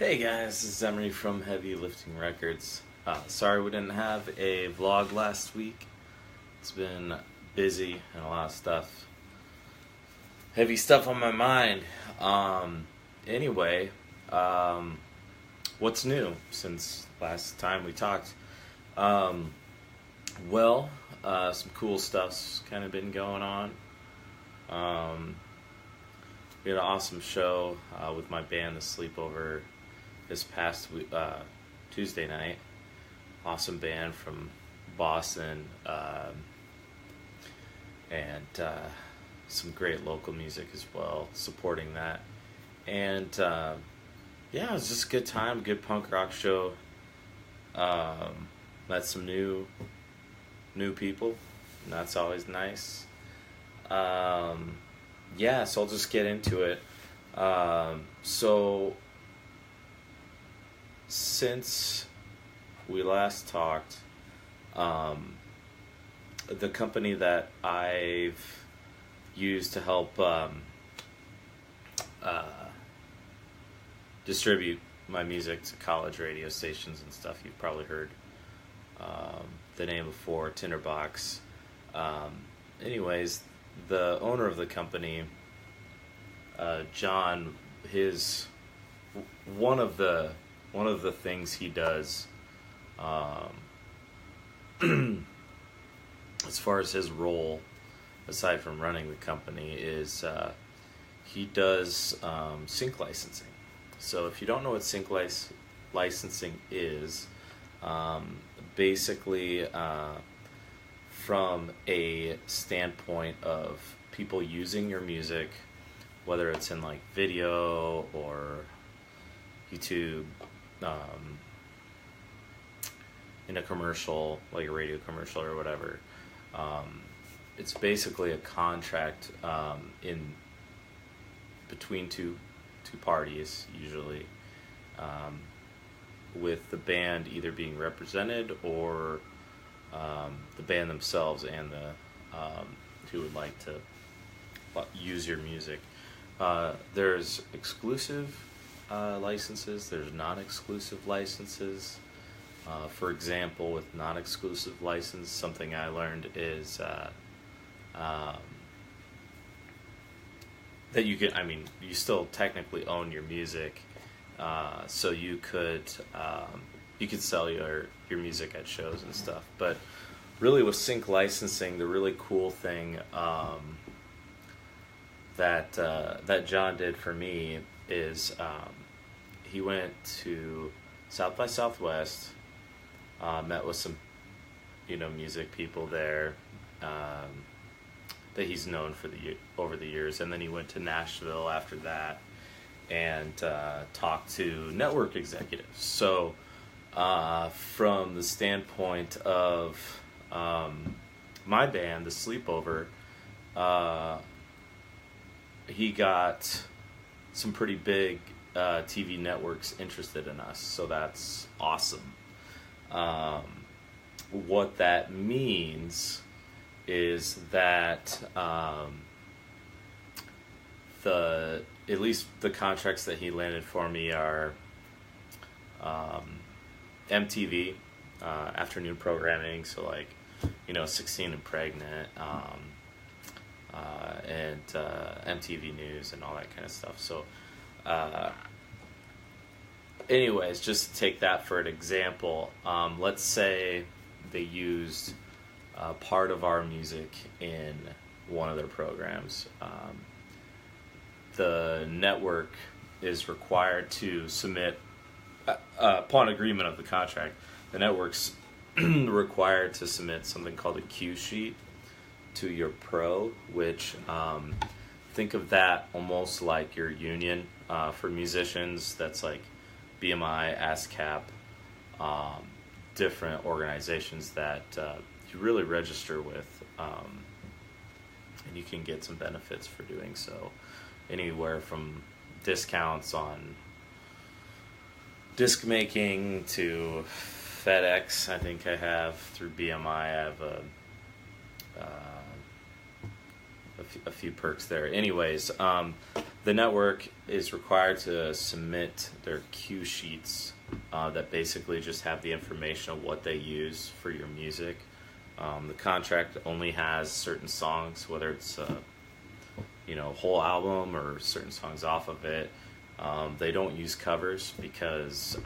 Hey guys, this is Emery from Heavy Lifting Records. Sorry we didn't have a vlog last week. It's been busy and a lot of stuff. Heavy stuff on my mind. Anyway, what's new since last time we talked? Some cool stuff's kind of been going on. We had an awesome show with my band, the Sleepover, this past Tuesday night. Awesome band from Boston, and some great local music as well, supporting that. And it was just a good time, good punk rock show. Met some new people, and that's always nice. So I'll just get into it. So since we last talked, the company that I've used to help distribute my music to college radio stations and stuff, you've probably heard the name before, Tinderbox. Anyways, the owner of the company, John, one of the things he does, as far as his role, aside from running the company, is he does sync licensing. So if you don't know what sync licensing is, basically from a standpoint of people using your music, whether it's in like video or YouTube, in a commercial, like a radio commercial or whatever. It's basically a contract in between two parties, usually, with the band either being represented or the band themselves and the who would like to use your music. There's exclusive licenses, there's non-exclusive licenses. For example, with non-exclusive license, something I learned is that you still technically own your music, so you could sell your music at shows and stuff. But really, with sync licensing, the really cool thing that John did for me is he went to South by Southwest, met with some music people there that he's known over the years, and then he went to Nashville after that and talked to network executives. So from the standpoint of my band, the Sleepover, he got some pretty big TV networks interested in us, so that's awesome. What that means is that at least the contracts that he landed for me are MTV, afternoon programming, so like 16 and Pregnant, and MTV News and all that kind of stuff. So anyways, just to take that for an example, let's say they used part of our music in one of their programs. The network is required to submit, upon agreement of the contract, the network's required to submit something called a cue sheet to your pro, which think of that almost like your union for musicians. That's like BMI, ASCAP, different organizations that you really register with, and you can get some benefits for doing so, anywhere from discounts on disc making to FedEx. I think I have through BMI. I have a few perks there. Anyways, the network is required to submit their cue sheets that basically just have the information of what they use for your music. The contract only has certain songs, whether it's whole album or certain songs off of it. They don't use covers because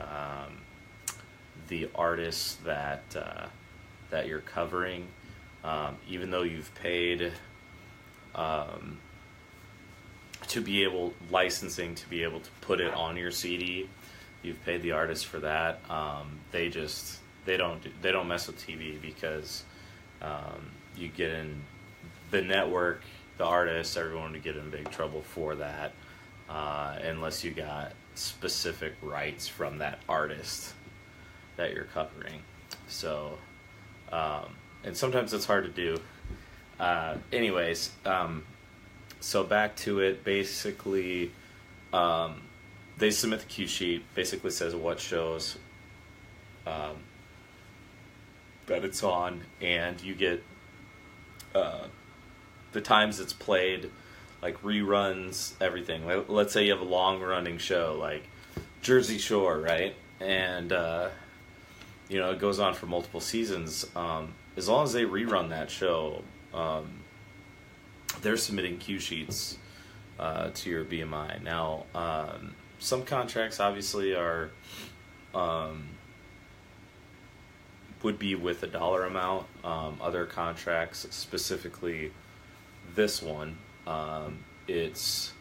the artists that you're covering, even though you've paid to be able licensing to be able to put it on your CD, you've paid the artist for that. They don't mess with TV because you get in the network, the artists, everyone would get in big trouble for that unless you got specific rights from that artist that you're covering. So, and sometimes it's hard to do. Anyways, so back to it. Basically, they submit the cue sheet. Basically says what shows that it's on, and you get the times it's played, like reruns, everything. Let's say you have a long-running show like Jersey Shore, right? And it goes on for multiple seasons. As long as they rerun that show, they're submitting cue sheets to your BMI. Now, some contracts obviously are would be with a dollar amount. Other contracts, specifically this one, it's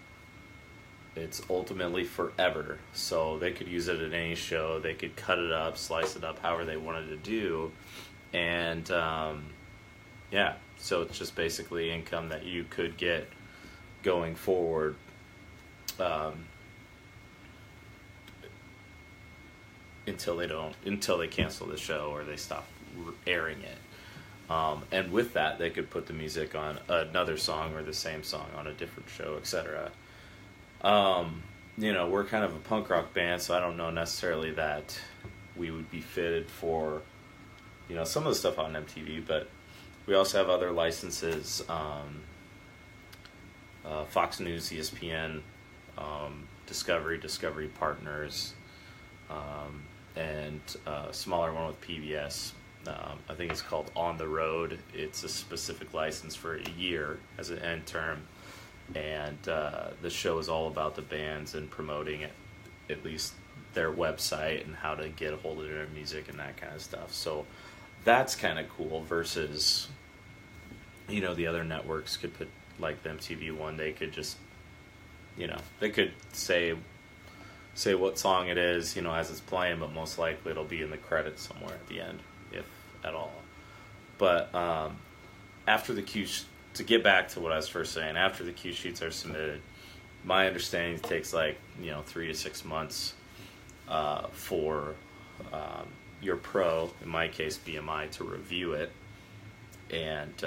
ultimately forever. So they could use it at any show. They could cut it up, slice it up, however they wanted to do, and so it's just basically income that you could get going forward. Until they cancel the show or they stop airing it. And with that, they could put the music on another song or the same song on a different show, etc. We're kind of a punk rock band, so I don't know necessarily that we would be fitted for, some of the stuff on MTV, but we also have other licenses, Fox News, ESPN, Discovery Partners, and a smaller one with PBS. I think it's called On the Road. It's a specific license for a year as an end term, and the show is all about the bands and promoting it, at least their website and how to get a hold of their music and that kind of stuff. So that's kind of cool versus, the other networks could put, like the MTV one, they could just, they could say what song it is, as it's playing, but most likely it'll be in the credits somewhere at the end, if at all. But after the to get back to what I was first saying, after the cue sheets are submitted, my understanding takes 3 to 6 months for your pro, in my case BMI, to review it, and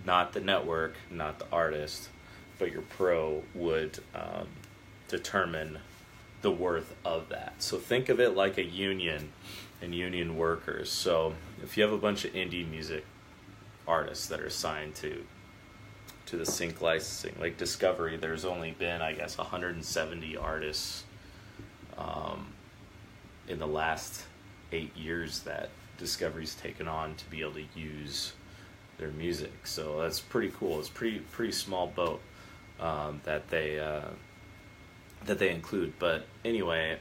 not the network, not the artist, but your pro would determine the worth of that. So think of it like a union and union workers. So if you have a bunch of indie music artists that are signed to the sync licensing, like Discovery, there's only been, I guess, 170 artists in the last 8 years that Discovery's taken on to be able to use their music. So that's pretty cool. It's pretty small boat that they include. But anyway,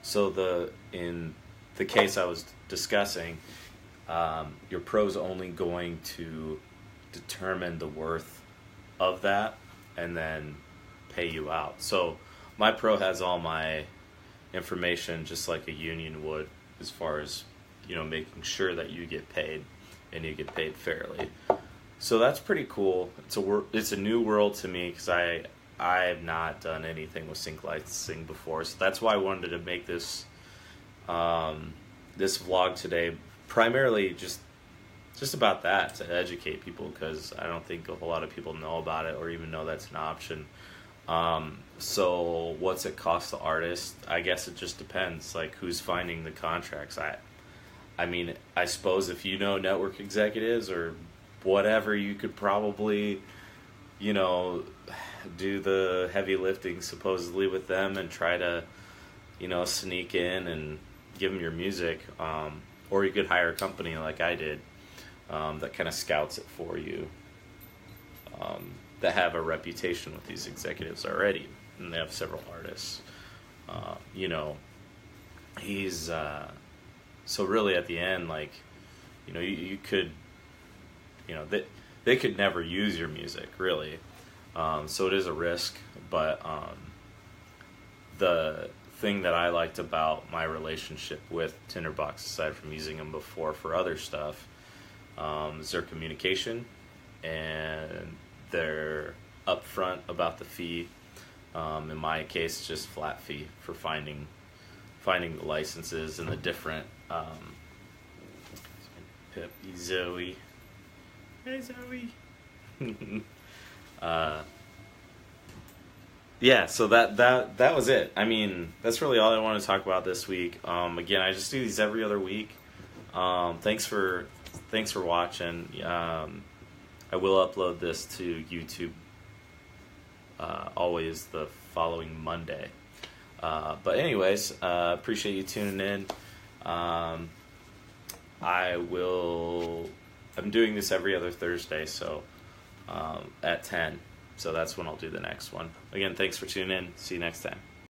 so in the case I was discussing, your pro's only going to determine the worth of that and then pay you out. So my pro has all my information just like a union would, as far as making sure that you get paid and you get paid fairly. So that's pretty cool. It's a new world to me because I have not done anything with sync licensing before. So that's why I wanted to make this this vlog today, primarily just about that, to educate people, because I don't think a whole lot of people know about it or even know that's an option. So what's it cost the artist? I guess it just depends, like who's finding the contracts. I mean, I suppose if you know network executives or whatever, you could probably do the heavy lifting supposedly with them and try to, sneak in and give them your music. Or you could hire a company like I did, that kind of scouts it for you, that have a reputation with these executives already, and they have several artists. He's so really at the end, like, you could, they could never use your music, really. So it is a risk, but the thing that I liked about my relationship with Tinderbox, aside from using them before for other stuff, is their communication, and they're upfront about the fee. In my case, just flat fee for finding the licenses and the different Pip, Zoe. Hey, Zoe. Yeah, so that was it. I mean, that's really all I want to talk about this week. Again, I just do these every other week. Thanks for watching. I will upload this to YouTube always the following Monday. But anyways, appreciate you tuning in. I'm doing this every other Thursday, so at 10. So that's when I'll do the next one. Again, thanks for tuning in. See you next time.